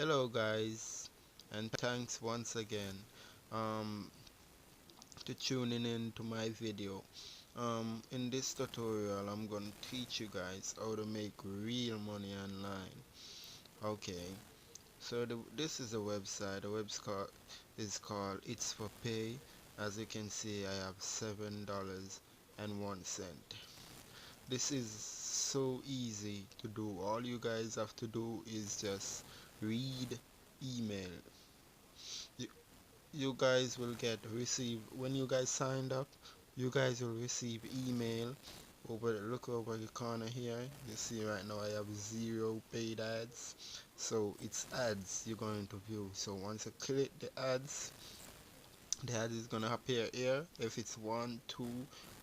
Hello guys, and thanks once again um, to tuning in to my video. In this tutorial I'm going to teach you guys how to make real money online. Okay, so this is a website. The website is called It's for Pay. As you can see, I have $7.01. This is so easy to do. All you guys have to do is just read email. You guys will get receive when you guys signed up. You guys will receive email over look over the corner here. You see right now I have zero paid ads, so it's ads you're going to view. So once you click the ad is gonna appear here. If it's one, two,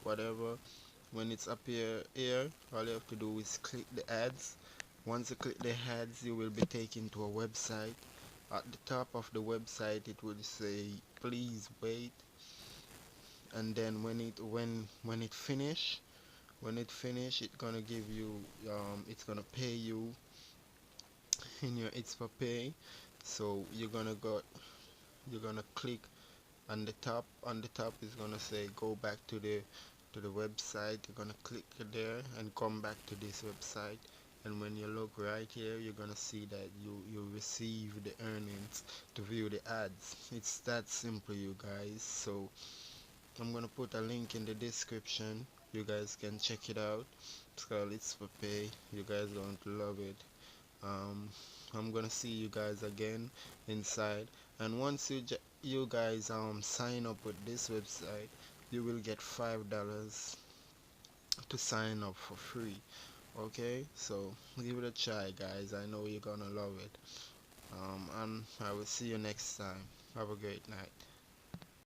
whatever, when it's appear here, all you have to do is click the ads. Once you click the ads, you will be taken to a website. At the top of the website it will say please wait, and then when it finish it's gonna give you it's gonna pay you in your It's for Pay. So you're gonna click on the top is gonna say go back to the website. You're gonna click there and come back to this website, and when you look right here you're gonna see that you receive the earnings to view the ads. It's that simple, you guys. So I'm gonna put a link in the description. You guys can check it out. It's called It's for Pay. You guys going to love it. um, I'm gonna see you guys again inside, and once you guys sign up with this website, you will get $5 to sign up for free. Okay, so give it a try, guys. I know you're gonna love it. And I will see you next time. Have a great night.